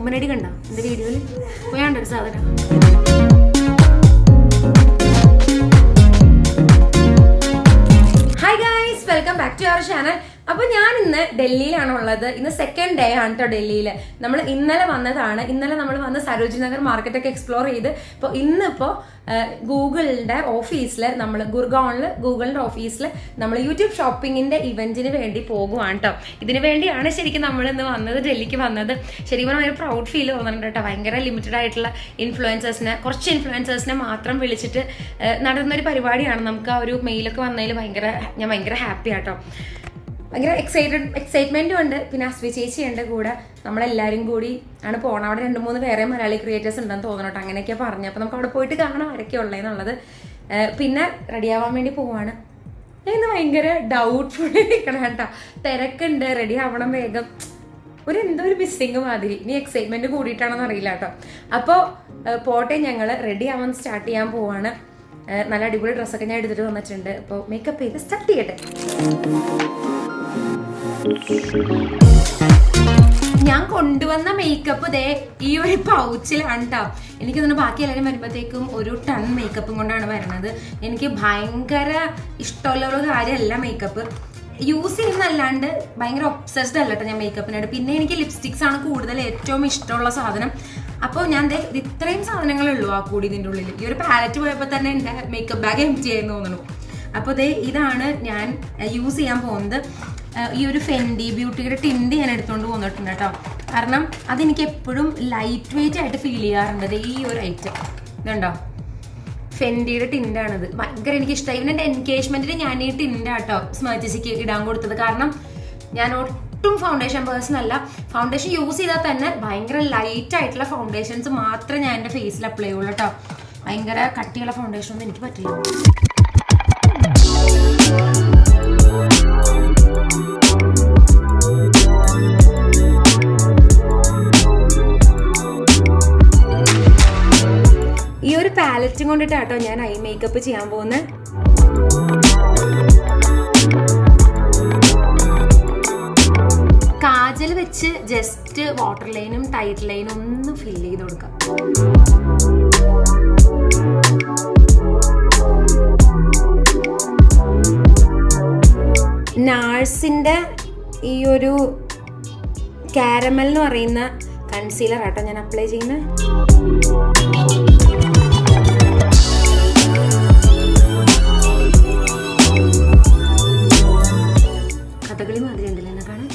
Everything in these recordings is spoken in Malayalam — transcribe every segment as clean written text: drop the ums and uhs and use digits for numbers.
കുമ്മനടി കണ്ട എൻ്റെ വീഡിയോയിൽ പോയാണ്ടൊരു സാധനം. Hi guys, welcome back to our channel. അപ്പോൾ ഞാൻ ഇന്ന് ഡൽഹിയിലാണ് ഉള്ളത്. ഇന്ന് സെക്കൻഡ് ഡേ ആണ് കേട്ടോ ഡൽഹിയിൽ. നമ്മൾ ഇന്നലെ വന്നതാണ്. ഇന്നലെ നമ്മൾ വന്ന് സരോജിനി നഗർ മാർക്കറ്റൊക്കെ എക്സ്പ്ലോർ ചെയ്ത് ഇന്നിപ്പോൾ ഗൂഗിളിൻ്റെ ഓഫീസിൽ നമ്മൾ ഗുർഗാവണിൽ ഗൂഗിളിൻ്റെ ഓഫീസിൽ നമ്മൾ യൂട്യൂബ് ഷോപ്പിങ്ങിൻ്റെ ഇവൻറ്റിന് വേണ്ടി പോകുവാണ് കേട്ടോ. ഇതിന് വേണ്ടിയാണ് ശരിക്കും നമ്മൾ ഇന്ന് വന്നത്, ഡൽഹിക്ക് വന്നത്. ശരിക്കും പറഞ്ഞാൽ ഒരു പ്രൗഡ് ഫീൽ തോന്നുന്നുണ്ട് കേട്ടോ. ഭയങ്കര ലിമിറ്റഡ് ആയിട്ടുള്ള കുറച്ച് ഇൻഫ്ലുവൻസേഴ്സിനെ മാത്രം വിളിച്ചിട്ട് നടന്നൊരു പരിപാടിയാണ്. നമുക്ക് ആ ഒരു മെയിലൊക്കെ വന്നതിൽ ഞാൻ ഭയങ്കര ഹാപ്പി ആട്ടോ. ഭയങ്കര എക്സൈറ്റ്മെൻറ്റും ഉണ്ട്. പിന്നെ അസ്വി ചേച്ചിയുണ്ട് കൂടെ. നമ്മളെല്ലാവരും കൂടി ആണ് പോകണം. അവിടെ 2-3 വേറെ മലയാളി ക്രിയേറ്റേഴ്സ് ഉണ്ടെന്ന് തോന്നണം കേട്ടോ. അങ്ങനെയൊക്കെയാണ് പറഞ്ഞു. അപ്പോൾ നമുക്ക് അവിടെ പോയിട്ട് കാണാം ആരൊക്കെ ഉള്ളതെന്നുള്ളത്. പിന്നെ റെഡിയാവാൻ വേണ്ടി പോവാണ്. ഞാൻ ഇന്ന് ഭയങ്കര ഡൗട്ട്ഫുള്ളി നിൽക്കണം കേട്ടോ. തിരക്കുണ്ട്, റെഡി ആവണം വേഗം. എന്തോ ഒരു മിസ്സിങ് മാതിരി. ഇനി എക്സൈറ്റ്മെൻറ്റ് കൂടിയിട്ടാണെന്ന് അറിയില്ല കേട്ടോ. അപ്പോൾ പോട്ടെ, ഞങ്ങൾ റെഡി ആവാൻ സ്റ്റാർട്ട് ചെയ്യാൻ പോവാണ്. നല്ല അടിപൊളി ഡ്രസ്സൊക്കെ ഞാൻ എടുത്തിട്ട് വന്നിട്ടുണ്ട്. അപ്പോൾ മേക്കപ്പ് ചെയ്ത് സ്റ്റാർട്ട് ചെയ്യട്ടെ. ഞാൻ കൊണ്ടുവന്ന മേക്കപ്പ് ദേ ഈ ഒരു പൗച്ചിലാണ് കേട്ടോ. എനിക്ക് തോന്നുന്നു ബാക്കി എല്ലാവരും വരുമ്പോഴത്തേക്കും 1 ടൺ മേക്കപ്പും കൊണ്ടാണ് വരുന്നത്. എനിക്ക് ഭയങ്കര ഇഷ്ടമുള്ള ഒരു കാര്യമല്ല മേക്കപ്പ്. യൂസ് ചെയ്യുന്നല്ലാണ്ട് ഭയങ്കര ഒബ്സസ്ഡ് അല്ല കേട്ടോ ഞാൻ മേക്കപ്പിനായിട്ട്. പിന്നെ എനിക്ക് ലിപ്സ്റ്റിക്സ് ആണ് കൂടുതൽ ഏറ്റവും ഇഷ്ടമുള്ള സാധനം. അപ്പോൾ ഞാൻ ഇത്രയും സാധനങ്ങളുള്ളൂ ആ കൂടി ഇതിൻ്റെ ഉള്ളിൽ. ഈ ഒരു പാലറ്റ് പോയപ്പോൾ തന്നെ എൻ്റെ മേക്കപ്പ് ബാഗ് എംപ്റ്റി ആയെന്ന് തോന്നുന്നു. അപ്പോൾ ഇതാണ് ഞാൻ യൂസ് ചെയ്യാൻ പോകുന്നത്. ഈ ഒരു ഫെൻഡി ബ്യൂട്ടിയുടെ ടിൻഡ് ഞാൻ എടുത്തുകൊണ്ട് പോന്നിട്ടുണ്ട് കേട്ടോ. കാരണം അതെനിക്ക് എപ്പോഴും ലൈറ്റ് വെയിറ്റ് ആയിട്ട് ഫീൽ ചെയ്യാറുണ്ട്. ഈ ഒരു ഐറ്റം ഇതുണ്ടോ, ഫെൻഡിയുടെ ടിൻഡാണിത്. ഭയങ്കര എനിക്ക് ഇഷ്ടമായി. ഇവൻ എൻ്റെ എൻഗേജ്മെന്റിന് ഞാൻ ഈ ടിൻഡാട്ടോ സ്മേച്ചിക്ക് ഇടാൻ കൊടുത്തത്. കാരണം ഞാൻ ഒട്ടും ഫൗണ്ടേഷൻ പേഴ്സൺ അല്ല. ഫൗണ്ടേഷൻ യൂസ് ചെയ്താൽ തന്നെ ഭയങ്കര ലൈറ്റ് ആയിട്ടുള്ള ഫൗണ്ടേഷൻസ് മാത്രമേ ഞാൻ എൻ്റെ ഫേസിൽ അപ്ലൈ ചെയ്യുള്ളൂ കേട്ടോ. ഭയങ്കര കട്ടിയുള്ള ഫൗണ്ടേഷൻ ഒന്നും എനിക്ക് പറ്റില്ല. ഈ ഒരു പാലറ്റും കൊണ്ടിട്ടാട്ടോ ഞാൻ ഐ മേക്കപ്പ് ചെയ്യാൻ പോകുന്നത്. കാജൽ വെച്ച് ജസ്റ്റ് വാട്ടർ ലൈനും ടൈറ്റ് ലൈനും ഒന്ന് ഫില്ല് ചെയ്ത് കൊടുക്കാം. നാഴ്സിൻ്റെ ഈ ഒരു കാരമൽ എന്ന് പറയുന്ന കൺസീലർ ആട്ടോ ഞാൻ അപ്ലൈ ചെയ്യുന്നത്. കഥകളി മാതിരി ഉണ്ടല്ലോ എന്നെ കാണാൻ.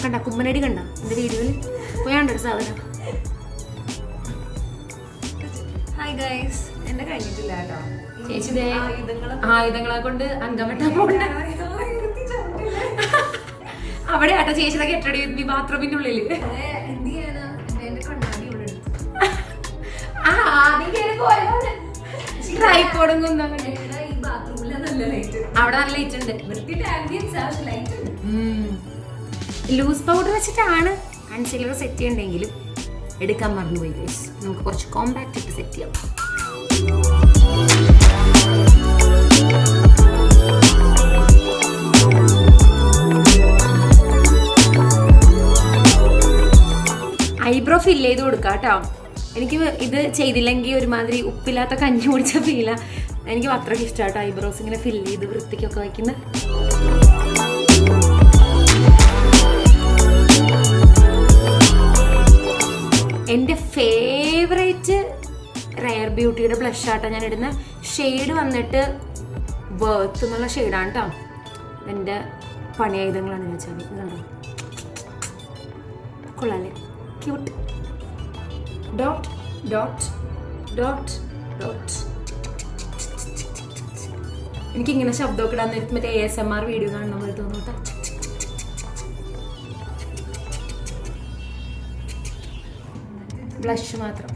കണ്ട കുമ്മനടി കണ്ട എൻ്റെ വീഡിയോയിൽ പോയാണ്ടൊരു സാധനം. ഹായ് ഗൈസ്, എന്നെ കഴിഞ്ഞിട്ടില്ല കേട്ടോ ചേച്ചി. ആയുധങ്ങളെ കൊണ്ട് അംഗമെട്ടാൻ പോകണ്ട അവിടെ ആട്ടോ ചേച്ചിയുടെ കെട്ടടി ബാത്റൂമിന്റെ ഉള്ളില്. അവിടെ നല്ല ലൈറ്റ് ഉണ്ട്. ലൂസ് പൗഡർ വെച്ചിട്ടാണ് കൺസീലർ സെറ്റ് ചെയ്യണ്ടെങ്കിലും എടുക്കാൻ മറന്നുപോയി ഗൈസ്. നമുക്ക് കുറച്ച് കോമ്പാക്റ്റ് ഇട്ട് സെറ്റ് ചെയ്യാം. ഐബ്രോ ഫില്ല് ചെയ്ത് കൊടുക്കാം കേട്ടോ. എനിക്ക് ഇത് ചെയ്തില്ലെങ്കിൽ ഒരുമാതിരി ഉപ്പില്ലാത്ത കഞ്ഞി കുടിച്ച ഫീല. എനിക്ക് അത്രയ്ക്ക് ഇഷ്ടമാട്ടോ ഐബ്രോസ് ഇങ്ങനെ ഫില്ല് ചെയ്ത് വൃത്തിക്കൊക്കെ വയ്ക്കുന്നത്. എൻ്റെ ഫേവറേറ്റ് റെയർ ബ്യൂട്ടിയുടെ ബ്ലഷ് ആട്ടോ ഞാൻ ഇടുന്ന. ഷെയ്ഡ് വന്നിട്ട് വർത്ത് എന്നുള്ള ഷെയ്ഡാണ് കേട്ടോ. എൻ്റെ പണിയായുധങ്ങളാണ് ചോദിച്ചാൽ ഇതുണ്ടോ, കൊള്ളാല്ലേ, cute. Dot dot dot dot. എനിക്കിങ്ങനെ ശബ്ദമൊക്കെ ഇടാൻ നേരത്തെ മറ്റേ ASMR വീഡിയോ കാണുന്ന പോലെ തോന്നും കേട്ടോ. ബ്ലഷ് മാത്രം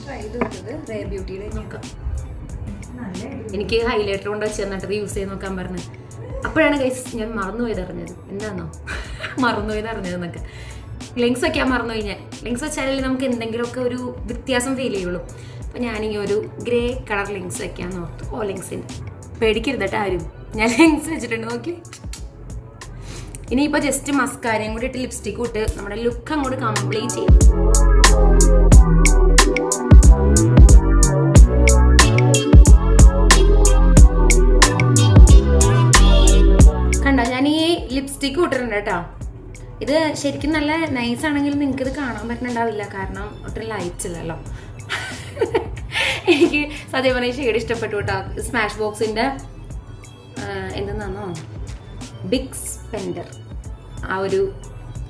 ട്രൈ ചെയ്തത് റെയർ ബ്യൂട്ടിയുടെ നോക്കാം. എനിക്ക് ഹൈലൈറ്റർ കൊണ്ട് വെച്ച് തന്നിട്ടത് യൂസ് ചെയ്ത് നോക്കാൻ പറഞ്ഞു. അപ്പോഴാണ് ഗൈസ് ഞാൻ മറന്നുപോയത് അറിഞ്ഞത്. എന്താണോ മറന്നുപോയത് അറിഞ്ഞതെന്നൊക്കെ. ലെങ്സ് വയ്ക്കാൻ മറന്നുപോയി ഞാൻ. ലെങ്സ് വെച്ചാലേ നമുക്ക് എന്തെങ്കിലുമൊക്കെ ഒരു വ്യത്യാസം ഫീൽ ചെയ്യുള്ളൂ. അപ്പോൾ ഞാനീ ഒരു ഗ്രേ കളർ ലെങ്സ് വയ്ക്കാൻ ഓർത്തു. ലെങ്സിന് പേടിക്കരുത് കേട്ടോ ആരും. ഞാൻ ലെങ്സ് വെച്ചിട്ടുണ്ട് നോക്കി. ഇനിയിപ്പോൾ ജസ്റ്റ് മസ്കാരയും കൂടി ഇട്ട് ലിപ്സ്റ്റിക്കും ഇട്ട് നമ്മുടെ ലുക്ക് അങ്ങോട്ട് കംപ്ലീറ്റ് ചെയ്യും. കണ്ടോ, ഞാൻ ഈ ലിപ്സ്റ്റിക്ക് ഇട്ടിട്ടുണ്ട് കേട്ടോ. ഇത് ശരിക്കും നല്ല നൈസ് ആണെങ്കിലും നിങ്ങൾക്കിത് കാണാൻ പറ്റുന്നുണ്ടാവില്ല, കാരണം ഒട്ടും ലൈറ്റ്സ് ഇല്ലല്ലോ. എനിക്ക് സത്യം പറഞ്ഞ ഷെയ്ഡ് ഇഷ്ടപ്പെട്ടു കേട്ടോ. സ്മാഷ് ബോക്സിൻ്റെ എന്തെന്നാണോ ബിഗ് സ്പെൻഡർ ആ ഒരു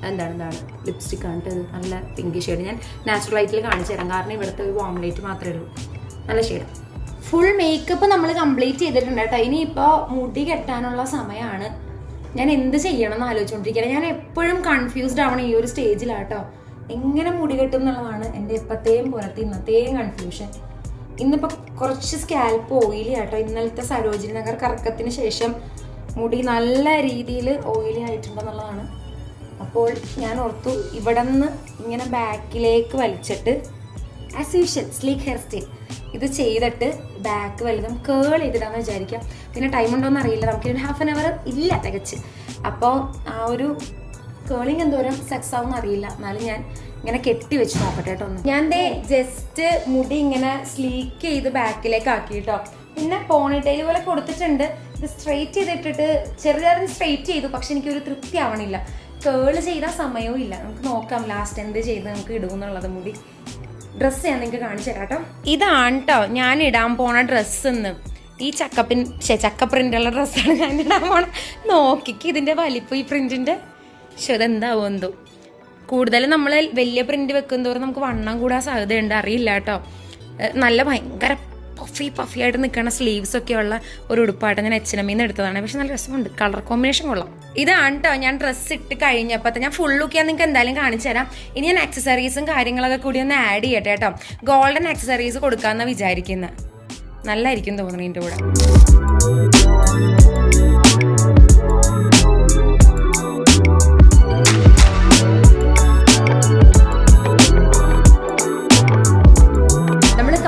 എന്താണ് ലിപ്സ്റ്റിക് ആണ്. നല്ല പിങ്ക് ഷെയ്ഡ്. ഞാൻ നാച്ചുറൽ ലൈറ്റിൽ കാണിച്ചു തരാം, കാരണം ഇവിടുത്തെ ഒരു വാം ലൈറ്റ് മാത്രമേ ഉള്ളൂ. നല്ല ഷെയ്ഡ്. ഫുൾ മേക്കപ്പ് നമ്മൾ കംപ്ലീറ്റ് ചെയ്തിട്ടുണ്ട് കേട്ടോ. ഇനിയിപ്പോൾ മുടി കെട്ടാനുള്ള സമയമാണ്. ഞാൻ എന്ത് ചെയ്യണം എന്ന് ആലോചിച്ചുകൊണ്ടിരിക്കുകയാണ്. ഞാൻ എപ്പോഴും കൺഫ്യൂസ്ഡ് ആവണം ഈ ഒരു സ്റ്റേജിലാട്ടോ. എങ്ങനെ മുടി കെട്ടും എന്നുള്ളതാണ് എൻ്റെ എപ്പോഴത്തെയും പോലത്തെ ഇന്നത്തെയും കൺഫ്യൂഷൻ. ഇന്നിപ്പോൾ കുറച്ച് സ്കാൽപ്പ് ഓയിലി ആട്ടോ. ഇന്നലത്തെ സരോജിനി നഗർ കറക്കത്തിന് ശേഷം മുടി നല്ല രീതിയിൽ ഓയിലി ആയിട്ടുണ്ടെന്നുള്ളതാണ്. അപ്പോൾ ഞാൻ ഓർത്തു ഇവിടെ നിന്ന് ഇങ്ങനെ ബാക്കിലേക്ക് വലിച്ചിട്ട് as usual sleek hair style ഇത് ചെയ്തിട്ട് ബാക്ക് വലുതും കേൾ ചെയ്തിടാന്ന് വിചാരിക്കാം. പിന്നെ ടൈം ഉണ്ടോയെന്ന് അറിയില്ല, നമുക്കൊരു ഹാഫ് ആൻ അവർ ഇല്ല തികച്ച്. അപ്പോൾ ആ ഒരു കേളിങ് എന്തോരം സെക്സ് ആവും അറിയില്ല, എന്നാലും ഞാൻ ഇങ്ങനെ കെട്ടി വെച്ച് നോക്കട്ടെ കേട്ടോ. ഒന്ന് ഞാൻ ജസ്റ്റ് മുടി ഇങ്ങനെ സ്ലീക്ക് ചെയ്ത് ബാക്കിലേക്ക് ആക്കി കേട്ടോ. പിന്നെ പോണിറ്റെയിൽ പോലെ കൊടുത്തിട്ടുണ്ട്. ഇത് സ്ട്രെയിറ്റ് ചെയ്തിട്ടിട്ട് ചെറുതായിരുന്നു സ്ട്രെയിറ്റ് ചെയ്തു, പക്ഷെ എനിക്കൊരു തൃപ്തി ആവണില്ല. കേള് ചെയ്താൽ സമയവും ഇല്ല. നമുക്ക് നോക്കാം ലാസ്റ്റ് എന്ത് ചെയ്ത് നമുക്ക് ഇടുമെന്നുള്ളത്. മുടി ഡ്രസ്സ് ഞാൻ നിങ്ങൾക്ക് കാണിച്ചു തരാം കേട്ടോ. ഇതാണ് കേട്ടോ ഞാൻ ഇടാൻ പോണ ഡ്രസ്സെന്ന്. ഈ ചക്ക പ്രിൻ്റുള്ള ഡ്രസ്സാണ് ഞാൻ ഇടാൻ പോണ. നോക്കിക്ക് ഇതിൻ്റെ വലിപ്പം ഈ പ്രിൻറ്റിൻ്റെ. പക്ഷെ ഇതെന്താവും എന്തോ. കൂടുതലും നമ്മൾ വലിയ പ്രിൻറ്റ് വെക്കുന്നതോറും നമുക്ക് വണ്ണം കൂടാൻ സാധ്യതയുണ്ട്, അറിയില്ല കേട്ടോ. നല്ല ഭയങ്കര പഫി ആയിട്ട് നിൽക്കുന്ന സ്ലീവ്സ് ഒക്കെ ഉള്ള ഒരു ഉടുപ്പായിട്ട് ഞാൻ H&M എടുത്തതാണ്. പക്ഷെ നല്ല രസമുണ്ട്, കളർ കോമ്പിനേഷൻ കൊള്ളാം. ഇതാണ് കേട്ടോ ഞാൻ ഡ്രസ്സ് ഇട്ട് കഴിഞ്ഞപ്പോൾ ഞാൻ ഫുൾ ലുക്ക് ഞാൻ നിങ്ങൾക്ക് എന്തായാലും കാണിച്ചു തരാം. ഇനി ഞാൻ ആക്സസറീസും കാര്യങ്ങളൊക്കെ കൂടി ഒന്ന് ആഡ് ചെയ്യട്ടെ കേട്ടോ. ഗോൾഡൻ ആക്സസറീസ് കൊടുക്കാമെന്നാണ് വിചാരിക്കുന്നത്. നല്ലതായിരിക്കും തോന്നുന്നു ഇതിൻ്റെ കൂടെ.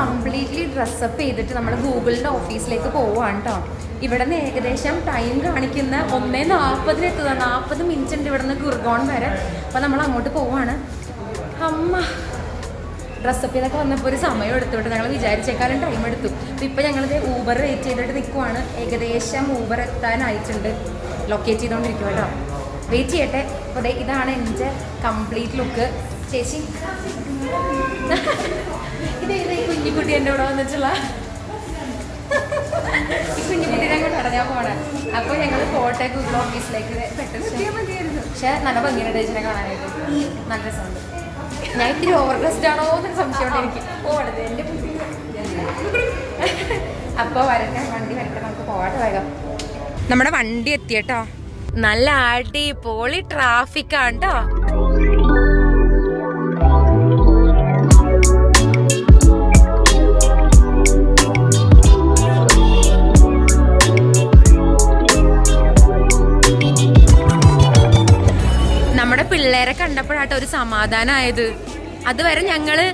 കംപ്ലീറ്റ്ലി ഡ്രസ്സപ്പ് ചെയ്തിട്ട് നമ്മൾ ഗൂഗിളിൻ്റെ ഓഫീസിലേക്ക് പോവുകയാണ് കേട്ടോ. ഇവിടെ നിന്ന് ഏകദേശം ടൈം കാണിക്കുന്ന 1:40 എത്തുക. 40 മിനിറ്റ് ഉണ്ട് ഇവിടെ നിന്ന് ഗുർഗോൺ വരെ. അപ്പോൾ നമ്മൾ അങ്ങോട്ട് പോവുകയാണ്. അമ്മ ഡ്രസ്സപ്പ് ചെയ്തൊക്കെ വന്നപ്പോൾ ഒരു സമയം എടുത്തോട്ട് ഞങ്ങൾ വിചാരിച്ചേക്കാളും ടൈം എടുത്തു. അപ്പോൾ ഇപ്പോൾ ഞങ്ങളിത് ഊബർ വെയിറ്റ് ചെയ്തിട്ട് നിൽക്കുവാണ്. ഏകദേശം ഊബർ എത്താനായിട്ടുണ്ട്. ലൊക്കേറ്റ് ചെയ്തുകൊണ്ടിരിക്കും കേട്ടോ. വെയിറ്റ് ചെയ്യട്ടെ. അപ്പോൾ ഇതാണ് എൻ്റെ കംപ്ലീറ്റ് ലുക്ക്. ചേച്ചി ഇത് ഈ കുഞ്ഞിക്കുട്ടി എൻ്റെ കൂടെ വന്നിട്ടുള്ള ഈ കുഞ്ഞിക്കുട്ടീനെ അങ്ങോട്ട് അടഞ്ഞാൽ പോകണം. അപ്പോൾ ഞങ്ങൾ പോട്ടെ ഗൂഗിൾ ഓഫീസിലേക്ക് പെട്ടെന്ന്. പക്ഷെ നല്ല ഭംഗിയുടെ ചേച്ചിനെ കാണാനായിട്ട് നല്ല രസമുണ്ട്. ഞാൻ ഇത്തിരി ഓവർ ഡ്രസ്ഡ് ആണോ എന്നൊരു സംശയമുണ്ട് എനിക്ക്. പോകണത് എൻ്റെ അപ്പോൾ വരട്ടെ, വണ്ടി വരട്ടെ, നമുക്ക് പോകട്ടെ വേഗം. നമ്മുടെ വണ്ടി എത്തിയട്ടോ. നല്ല അടിപൊളി ട്രാഫിക്കാണ് കേട്ടോ. നമ്മുടെ പിള്ളേരെ കണ്ടപ്പോഴാട്ടോ ഒരു സമാധാനമായത്. അതുവരെ ഞങ്ങള്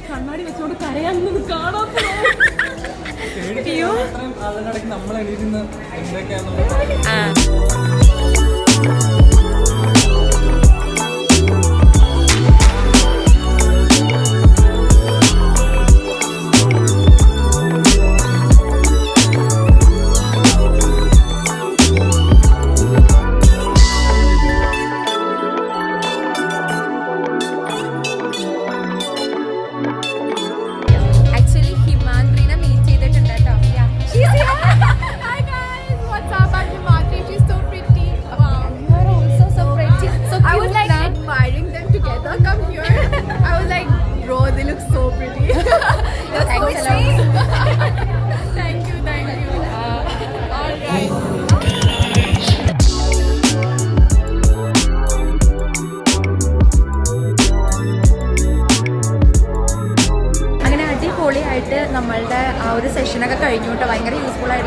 കണ്ണാടി വെച്ചോണ്ട് കരയാനൊന്നും കാണാത്ത നമ്മളെ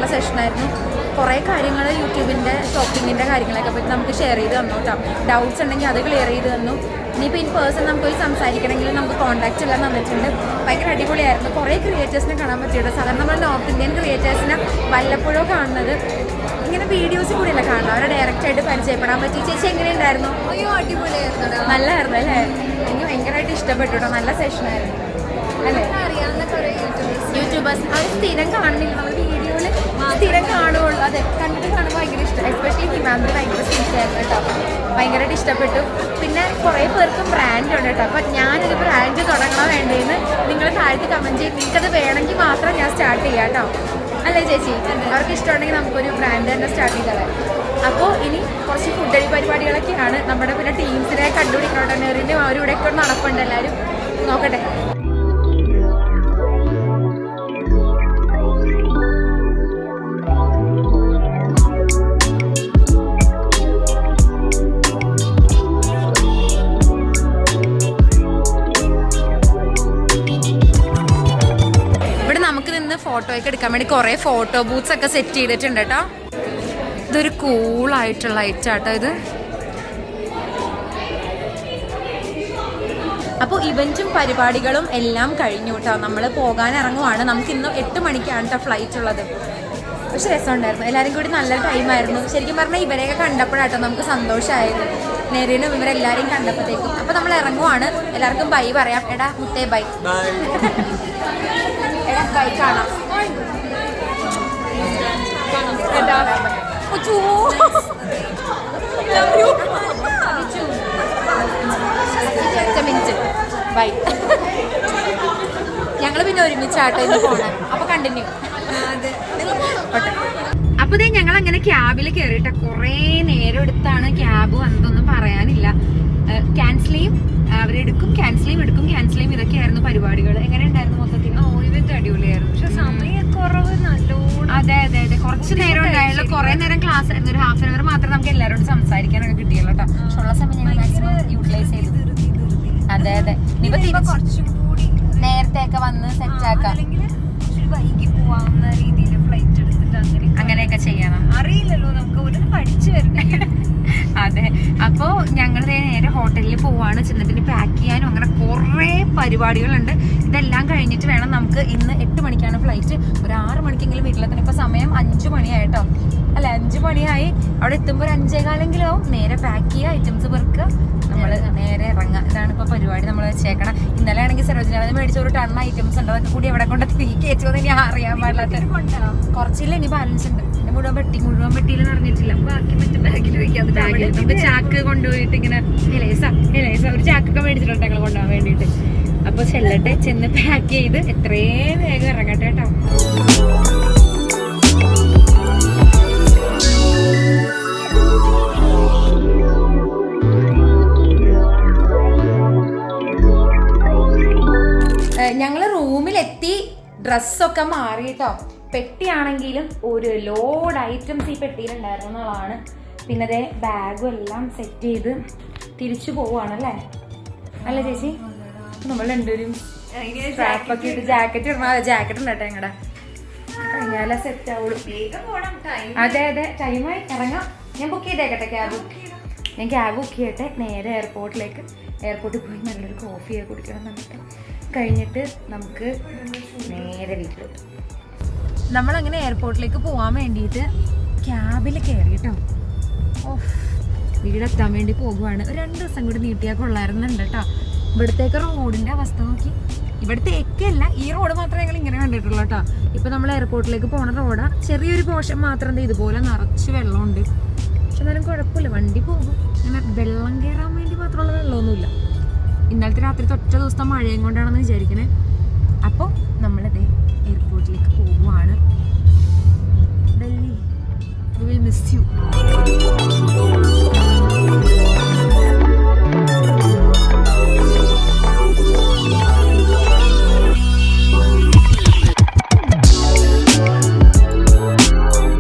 നല്ല സെഷനായിരുന്നു. കുറേ കാര്യങ്ങൾ യൂട്യൂബിൻ്റെ ഷോപ്പിങ്ങിൻ്റെ കാര്യങ്ങളൊക്കെ പറ്റി നമുക്ക് ഷെയർ ചെയ്ത് തന്നു കേട്ടോ. ഡൗട്ട്സ് ഉണ്ടെങ്കിൽ അത് ക്ലിയർ ചെയ്ത് തന്നു. ഇനിയിപ്പോൾ ഇൻ പേഴ്സൺ നമുക്ക് പോയി സംസാരിക്കണമെങ്കിൽ നമുക്ക് കോൺടാക്റ്റ് എല്ലാം തന്നിട്ടുണ്ട്. ഭയങ്കര അടിപൊളിയായിരുന്നു. കുറേ ക്രിയേറ്റേഴ്സിനെ കാണാൻ പറ്റിയിട്ട്. സാധാരണ നമ്മൾ നോർത്ത് ഇന്ത്യൻ ക്രിയേറ്റേഴ്സിനെ വല്ലപ്പോഴും കാണുന്നത് ഇങ്ങനെ വീഡിയോസ് കൂടിയല്ല കാണുന്നത്. അവരെ ഡയറക്റ്റായിട്ട് പരിചയപ്പെടാൻ പറ്റി. ചേച്ചി എങ്ങനെയുണ്ടായിരുന്നു? അയ്യോ അടിപൊളിയായിരുന്നു. നല്ലതായിരുന്നു അല്ലേ? എനിക്ക് ഭയങ്കരമായിട്ട് ഇഷ്ടപ്പെട്ടു കേട്ടോ. നല്ല സെഷനായിരുന്നു അല്ലേ? അറിയാവുന്ന കുറേ യൂട്യൂബേഴ്സ് അവർ സ്ഥിരം കാണുന്നില്ല. നമ്മൾ വീഡിയോയിൽ സ്ഥിരം കാണുകയുള്ളൂ. അതെ, കണ്ടിട്ട് കാണുമ്പോൾ ഭയങ്കര ഇഷ്ടം. എസ്പെഷ്യലി ഹിമാന്തിന് ഭയങ്കര സ്നേഹിച്ചായിരുന്നു കേട്ടോ. ഭയങ്കരമായിട്ട് ഇഷ്ടപ്പെട്ടു. പിന്നെ കുറേ പേർക്കും ബ്രാൻഡ് ഉണ്ട് കേട്ടോ. അപ്പം ഞാനൊരു ബ്രാൻഡ് തുടങ്ങണം വേണ്ടതെന്ന് നിങ്ങൾ താഴ്ത്തി കമൻറ്റ് ചെയ്ത് നിങ്ങൾക്കത് വേണമെങ്കിൽ മാത്രം ഞാൻ സ്റ്റാർട്ട് ചെയ്യാം കേട്ടോ. അല്ലേ ചേച്ചി? അവർക്ക് ഇഷ്ടമുണ്ടെങ്കിൽ നമുക്കൊരു ബ്രാൻഡ് തന്നെ സ്റ്റാർട്ട് ചെയ്താൽ. അപ്പോൾ ഇനി കുറച്ച് ഫുഡ് പരിപാടികളൊക്കെയാണ്. നമ്മുടെ പിന്നെ ടീംസിനെ കണ്ടുപിടിക്കണോട്ടോ. നെറിൻ്റെ അവരും ഇവിടെയൊക്കെ നടപ്പുണ്ട്. എല്ലാവരും നോക്കട്ടെ. ഫോട്ടോയൊക്കെ എടുക്കാൻ വേണ്ടി കുറേ ഫോട്ടോ ബൂത്ത്സ് ഒക്കെ സെറ്റ് ചെയ്തിട്ടുണ്ട് കേട്ടോ. ഇതൊരു കൂളായിട്ടുള്ള ലൈറ്റാട്ടോ ഇത്. അപ്പോൾ ഇവൻറ്റും പരിപാടികളും എല്ലാം കഴിഞ്ഞു കേട്ടോ. നമ്മൾ പോകാൻ ഇറങ്ങുവാണ്. നമുക്ക് ഇന്ന് 8 മണിക്കാണ് കേട്ടോ ഫ്ലൈറ്റ് ഉള്ളത്. പക്ഷെ രസമുണ്ടായിരുന്നു. എല്ലാവരും കൂടി നല്ല ടൈമായിരുന്നു. ശരിക്കും പറഞ്ഞാൽ ഇവരെയൊക്കെ കണ്ടപ്പോഴാട്ടോ നമുക്ക് സന്തോഷമായത്. നേരിനും ഇവരെല്ലാവരെയും കണ്ടപ്പോഴത്തേക്കും. അപ്പോൾ നമ്മൾ ഇറങ്ങുവാണ്. എല്ലാവർക്കും ബൈ പറയാം. എടാ മുത്തേ ബൈ. എടാ ബൈ കാണാം. ബൈ. ഞങ്ങൾ പിന്നെ ഒരുമിച്ചാട്ടോ ഇന്ന് പോണേ. അപ്പൊ കണ്ടിന്യൂ. അപ്പൊ ഇതേ ഞങ്ങൾ അങ്ങനെ ക്യാബിൽ കയറിയിട്ട കുറേ നേരം എടുത്താണ് ക്യാബ് വന്നതൊന്നും പറയാനില്ല. ക്യാൻസൽ ചെയ്യും, അവരെടുക്കും, ക്യാൻസൽ ചെയ്യും ഇതൊക്കെയായിരുന്നു പരിപാടികൾ. എങ്ങനെ ഉണ്ടായിരുന്നു മൊത്തത്തിൽ? ഇവന്റ് അടിപൊളിയായിരുന്നു. പക്ഷെ സമയക്കുറവ് നല്ലോണം. അതെ അതെ അതെ, കുറച്ച് നേരം ഉണ്ടായുള്ള. കുറെ നേരം ക്ലാസ് ആയിരുന്നു. ഒരു ഹാഫ് ആൻ അവർ മാത്രം നമുക്ക് എല്ലാവരോടും സംസാരിക്കാനൊക്കെ കിട്ടിയല്ലോ കേട്ടോ. പക്ഷെ ഉള്ള സമയം ഞങ്ങൾ മാക്സിമം യൂട്ടിലൈസ് ചെയ്തു. അതെ അതെ, കുറച്ചും കൂടി നേരത്തെ ഒക്കെ വന്ന് സെറ്റ് ആക്കാം. വൈകി പോവാവുന്ന രീതിയിൽ ഫ്ലൈറ്റ് എടുത്തിട്ട് അങ്ങനെയൊക്കെ ചെയ്യണം. അറിയില്ലല്ലോ, നമുക്ക് ഒരു പഠിച്ചു വരണേ. അതെ, അപ്പോ ഞങ്ങൾ നേരെ ഹോട്ടലിൽ പോവാണ്. ചെന്നിട്ട് പാക്ക് ചെയ്യാനും അങ്ങനെ കുറെ പരിപാടികളുണ്ട്. ഇതെല്ലാം കഴിഞ്ഞിട്ട് വേണം നമുക്ക്. ഇന്ന് 8 മണിക്കാണ് ഫ്ലൈറ്റ്. ഒരു 6 മണിക്കെങ്കിലും വീട്ടിലെത്തണം. ഇപ്പൊ സമയം 5 മണിയായിട്ടോ. അല്ല 5 മണിയായി. അവിടെ എത്തുമ്പോൾ ഒരു 5:15 ആവും. നേരെ പാക്ക് ചെയ്യുക, ഐറ്റംസ് പെറുക്കുക, നമ്മള് നേരെ ഇറങ്ങാം. ഇതാണ് ഇപ്പൊ പരിപാടി നമ്മൾ വെച്ചേക്കണം. ഇന്നലെ ആണെങ്കിൽ സരോജിനി മേടിച്ച ഒരു ടൺ ഐറ്റംസ് ഉണ്ട്. അതൊക്കെ കൂടി എവിടെ കൊണ്ട് കയറ്റുമെന്ന് ഇനി അറിയാൻ പാടില്ലാത്ത കുറച്ചില്ല. ഇനി ബാലൻസ് ഉണ്ട്. മുഴുവൻ പെട്ടിയിൽ നിറഞ്ഞിട്ടില്ല. ബാക്കി മറ്റു ബാഗിൽ വയ്ക്കാം. നമുക്ക് ചാക്ക് കൊണ്ടുപോയിട്ട് ഇങ്ങനെ ഇലേസ ഒരു ചാക്കൊക്കെ മേടിച്ചിട്ടുണ്ട് ഞങ്ങൾ കൊണ്ടുപോകാൻ വേണ്ടിയിട്ട്. അപ്പൊ ചെല്ലട്ടെ, ചെന്ന് പാക്ക് ചെയ്ത് എത്രയും വേഗം ഇറങ്ങട്ടെ കേട്ടോ. ഞങ്ങൾ റൂമിലെത്തി. ഡ്രസ്സൊക്കെ മാറി കേട്ടോ. പെട്ടിയാണെങ്കിലും ഒരു ലോഡ് ഐറ്റംസ് ഈ പെട്ടിയിലുണ്ടായിരുന്നു എന്നുള്ളതാണ്. പിന്നെ അതേ ബാഗും എല്ലാം സെറ്റ് ചെയ്ത് തിരിച്ചു പോവാണല്ലേ? അല്ല ചേച്ചി? നമ്മൾ രണ്ടുപേരും സ്ട്രാപ്പൊക്കെ ഇട്ട് ജാക്കറ്റ് ഇടണം. ജാക്കറ്റ് ഉണ്ടട്ടെ ഞങ്ങളുടെ കഴിഞ്ഞാലേ സെറ്റ് ആവുള്ളൂ. അതെ അതെ, ടൈമായി ഇറങ്ങാം. ഞാൻ ബുക്ക് ചെയ്തേക്കട്ടെ ക്യാബ്. ഞാൻ ക്യാബ് ബുക്ക് ചെയ്യട്ടെ. നേരെ എയർപോർട്ടിൽ പോയി നല്ലൊരു കോഫിയൊക്കെ കുടിക്കണം. എന്നിട്ട് കഴിഞ്ഞിട്ട് നമുക്ക് നേരെ വീട്ടിലോട്ട്. നമ്മളങ്ങനെ എയർപോർട്ടിലേക്ക് പോകാൻ വേണ്ടിയിട്ട് ക്യാബിൽ കയറി കേട്ടോ. വീടെത്താൻ വേണ്ടി പോകുവാണ്. 2 ദിവസം കൂടി നീട്ടിയാൽ കൊള്ളായിരുന്നുണ്ട് കേട്ടോ. ഇവിടത്തേക്ക് റോഡിൻ്റെ അവസ്ഥ നോക്കി. ഇവിടത്തേക്കല്ല, ഈ റോഡ് മാത്രമേ ഞങ്ങൾ ഇങ്ങനെ കണ്ടിട്ടുള്ളൂ കേട്ടോ. ഇപ്പം നമ്മൾ എയർപോർട്ടിലേക്ക് പോണ റോഡാ. ചെറിയൊരു പോർഷൻ മാത്രം ഇതുപോലെ നിറച്ച് വെള്ളമുണ്ട്. പക്ഷെ എന്നാലും കുഴപ്പമില്ല, വണ്ടി പോകും. അങ്ങനെ വെള്ളം കയറാൻ വേണ്ടി മാത്രമുള്ള വെള്ളമൊന്നുമില്ല. ഇന്നലത്തെ രാത്രി ഒറ്റ ദിവസത്തെ മഴയും കൊണ്ടാണെന്ന് വിചാരിക്കണേ. അപ്പോൾ നമ്മളത് എയർപോർട്ടിലേക്ക് പോകുവാണ്. Delhi, we will miss you.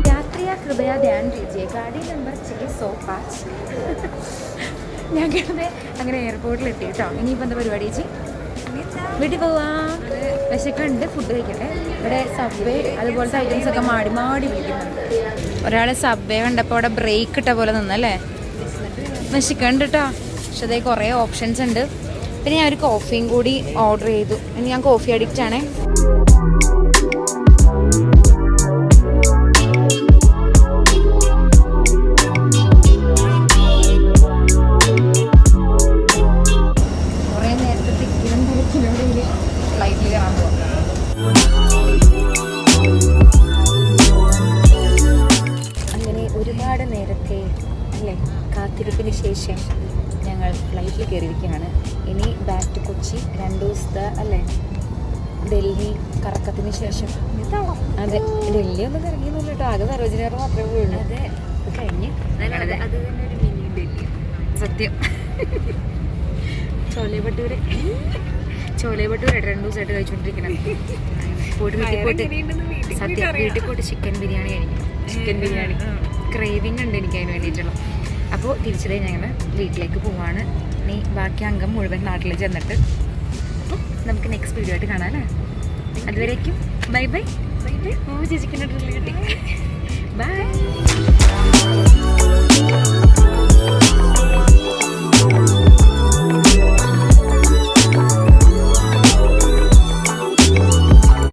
यात्रिया कृपया ध्यान दीजिए, गाड़ी नंबर 605. ഞങ്ങളുടെ അങ്ങനെ എയർപോർട്ടിലെത്തി കേട്ടോ. ഇനിയിപ്പോൾ എന്താ പരിപാടി ചേച്ചി? വീട്ടിൽ പോവാ. വിശക്കുണ്ട്, ഫുഡ് കഴിക്കട്ടെ. ഇവിടെ സബ്വേ അതുപോലത്തെ ഐറ്റംസ് ഒക്കെ മാടി മാടി വിളിക്കുന്നുണ്ട്. ഒരാൾ സബ്വേ കണ്ടപ്പോൾ അവിടെ ബ്രേക്ക് ഇട്ട പോലെ നിന്നല്ലേ. വിശക്കുണ്ട് കേട്ടോ. പക്ഷെ അതേ കുറേ ഓപ്ഷൻസ് ഉണ്ട്. പിന്നെ ഞാൻ ഒരു കോഫിയും കൂടി ഓർഡർ ചെയ്തു. ഇനി ഞാൻ കോഫി അഡിക്റ്റ് ആണേ. കുറേ നേരത്തെ തിക്കിലും തിരക്കിലൂടെ ഫ്ലൈറ്റിൽ കയറാൻ പോകാം. അങ്ങനെ ഒരുപാട് നേരത്തെ അല്ലേ കാത്തിരിപ്പിന് ശേഷം ഞങ്ങൾ ഫ്ലൈറ്റിൽ കയറിയിരിക്കുകയാണ്. ഇനി ബാക്ക് ടു കൊച്ചി. 2 ദിവസത്തെ അല്ലേ ഡൽഹി കറക്കത്തിന് ശേഷം. അതെ, ഡൽഹി ഒന്നും കറങ്ങിയൊന്നുമില്ല കേട്ടോ. ആകെ സരോജിനഗർ മാത്രമേ പോയുള്ളൂ. അത് കഴിഞ്ഞ് അത് തന്നെ ഒരു മിനി ഡൽഹി. സത്യം. ചോലെ ഭട്ടൂര് 2 ദിവസമായിട്ട് കഴിച്ചുകൊണ്ടിരിക്കണം. പോയിട്ട് സത്യം വീട്ടിൽ പോയിട്ട് ചിക്കൻ ബിരിയാണി കഴിക്കണം. ചിക്കൻ ബിരിയാണി ക്രേവിങ് ഉണ്ട് എനിക്ക് അതിന് വേണ്ടിയിട്ടുള്ള. അപ്പോൾ തിരിച്ചതേ ഞങ്ങൾ വീട്ടിലേക്ക് പോവാണ്. ഇനി ബാക്കി അംഗം മുഴുവൻ നാട്ടിൽ ചെന്നിട്ട് അപ്പോൾ നമുക്ക് നെക്സ്റ്റ് വീഡിയോ ആയിട്ട് കാണാം അല്ലേ. അതുവരേക്കും ബൈ ബൈ. ഓ ചേച്ചിക്കിൻ്റെ ഡ്രില്ല് കിട്ടി. ബൈ.